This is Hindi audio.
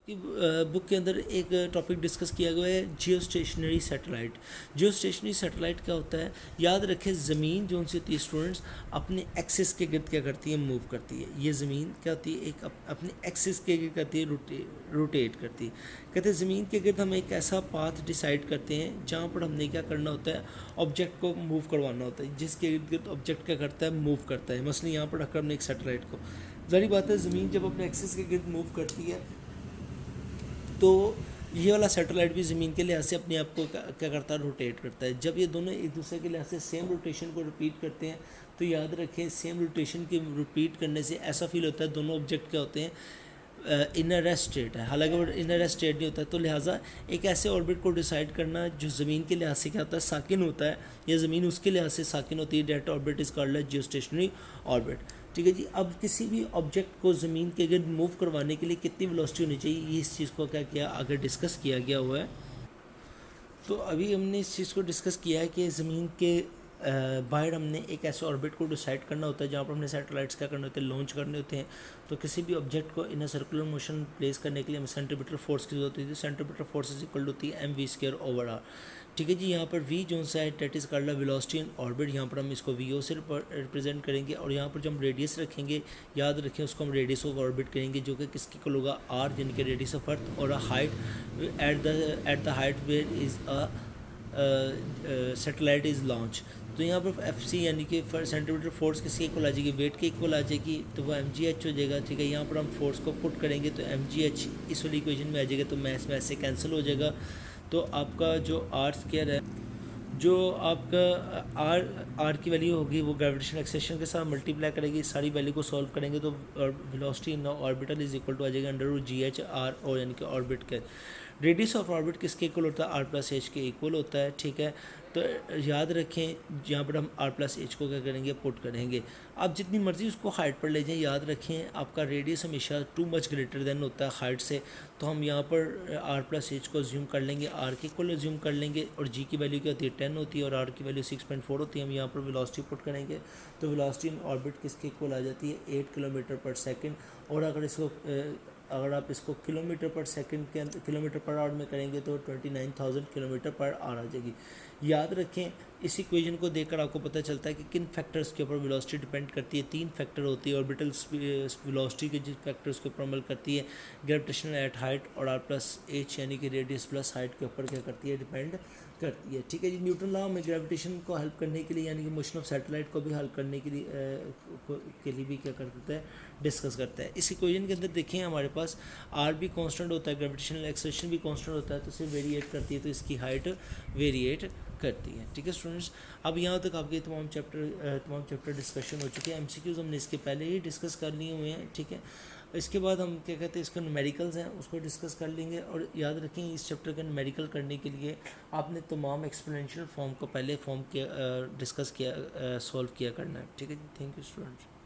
बुक के अंदर एक टॉपिक डिस्कस किया गया है जियो स्टेशनरी सैटेलाइट। जियो स्टेशनरी सैटेलाइट क्या होता है, याद रखें ज़मीन जो उनसे होती है स्टूडेंट्स अपने एक्सिस के गिर्द क्या करती है, मूव करती है। ये ज़मीन क्या होती है, एक अपने एक्सिस के गिर्द करती है, रोटेट करती है। कहते हैं ज़मीन के गिर्द हम एक ऐसा पाथ डिसाइड करते हैं जहाँ पर हमने क्या करना होता है, ऑब्जेक्ट को मूव करवाना होता है, जिसके इर्द गिर्द ऑब्जेक्ट क्या करता है, मूव करता है। मसलन यहाँ पर रखकर हमने एक सैटेलाइट को, ज़ाहिर बात है ज़मीन जब अपने एक्सिस के गिर्द मूव करती है तो ये वाला सैटेलाइट भी ज़मीन के लिहाज से अपने आप को क्या करता है, रोटेट करता है। जब ये दोनों एक दूसरे के लिहाज से सेम रोटेशन को रिपीट करते हैं तो याद रखें सेम रोटेशन के रिपीट करने से ऐसा फील होता है दोनों ऑब्जेक्ट क्या होते हैं, इनर रेस्ट स्टेट है। हालांकि वो इनर रेस्ट स्टेट नहीं होता है, तो लिहाजा एक ऐसे ऑर्बिट को डिसाइड करना जो ज़मीन के लिहाज से क्या होता है, साकिन होता है, या ज़मीन उसके लिहाज से साकिन होती है, that orbit is called geostationary orbit. ठीक है जी। अब किसी भी ऑब्जेक्ट को ज़मीन के गिर्द मूव करवाने के लिए कितनी वेलोसिटी होनी चाहिए, ये इस चीज़ को क्या किया, आगे डिस्कस किया गया हुआ है। तो अभी हमने इस चीज़ को डिस्कस किया है कि ज़मीन के बाहर हमने एक ऐसे ऑर्बिट को डिसाइड करना होता है जहाँ पर हमने सैटेलाइट्स क्या करने होते हैं, लॉन्च करने होते हैं। तो किसी भी ऑब्जेक्ट को इन अ सर्कुलर मोशन प्लेस करने के लिए हमें सेंट्रीपिटल फोर्स की जरूरत होती है। सेंट्रीपिटल फोर्स इज इक्वल होती है mv²/r। ठीक है जी। यहाँ पर v जो सा है that is called velocity in orbit, यहाँ पर हम इसको vo से रिप्रेजेंट करेंगे। और यहाँ पर जो हम रेडियस रखेंगे, याद रखें उसको हम रेडियस ऑफ ऑर्बिट करेंगे, जो कि किसकी इक्वल होगा, r यानी कि रेडियस ऑफ अर्थ, और height at the height where is a satellite is launch. तो यहाँ पर एफ सी यानी कि सेंटीमीटर फोर्स किसके इक्वल आ जाएगी, वेट के इक्वल आ जाएगी, तो वो एम जी एच हो जाएगा। ठीक है। यहाँ पर हम फोर्स को पुट करेंगे तो एम जी एच इस वाली इक्वेशन में आ जाएगा, तो मैथ्स में ऐसे कैंसिल हो जाएगा। तो आपका जो आर स्क्वायर है, जो आपका आर की वैल्यू होगी वो ग्रेविटेशनल एक्सेशन के साथ मल्टीप्लाई करेगी, सारी वैल्यू को सॉल्व करेंगे तो velocity in orbital is equal to आ जाएगा अंडर जी एच आर, और यानी कि ऑर्बिट के रेडियस ऑफ ऑर्बिट किसके इक्वल होता है, आर प्लस एच के इक्वल होता है। ठीक है। तो याद रखें यहाँ पर हम आर प्लस एच को क्या करेंगे, पुट करेंगे। आप जितनी मर्ज़ी उसको हाइट पर ले जाएं, याद रखें आपका रेडियस हमेशा टू मच ग्रेटर देन होता है हाइट से। तो हम यहाँ पर आर प्लस एच को ज्यूम कर लेंगे, आर के इक्वल ज्यूम कर लेंगे, और जी की वैल्यू क्या होती है, 10 होती है, और आर की वैल्यू 6.4 होती है। हम यहाँ पर वेलोसिटी पुट करेंगे तो वेलोसिटी इन ऑर्बिट किसके इक्वल आ जाती है, 8 किलोमीटर पर सेकेंड। और अगर आप इसको किलोमीटर पर सेकंड के अंदर किलोमीटर पर आवर में करेंगे तो 29,000 किलोमीटर पर आवर आ जाएगी। याद रखें इस इक्वेशन को देखकर आपको पता चलता है कि किन फैक्टर्स के ऊपर वेलोसिटी डिपेंड करती है। 3 फैक्टर होती है ऑर्बिटल वेलोसिटी के, जिस फैक्टर्स के ऊपर अमल करती है, ग्रेविटेशनल एट हाइट और आर प्लस एच यानी कि रेडियस प्लस हाइट के ऊपर क्या करती है, डिपेंड करती है। ठीक है जी। न्यूटन लॉ में ग्रेविटेशन को हेल्प करने के लिए, यानी कि मोशन ऑफ सैटेलाइट को भी हेल्प करने के लिए भी क्या करता है, डिस्कस करता है। इस इक्वेशन के अंदर देखें हमारे पास आर भी कांस्टेंट होता है, ग्रेविटेशनल एक्सेलरेशन भी कांस्टेंट होता है, तो सिर्फ वेरिएट करती है, तो इसकी हाइट वेरिएट करती है। ठीक है स्टूडेंट्स। अब यहाँ तक आपके तमाम चैप्टर डिस्कशन हो चुके हैं। एमसीक्यूज़ हमने इसके पहले ही डिस्कस कर लिए हुए हैं। ठीक है। इसके बाद हम क्या कहते हैं, इसको न्यूमेरिकल्स हैं उसको डिस्कस कर लेंगे। और याद रखें इस चैप्टर का न्यूमेरिकल करने के लिए आपने तमाम एक्सपोनेंशियल फॉर्म को पहले डिस्कस किया, सॉल्व किया करना है। ठीक है जी। Thank you students.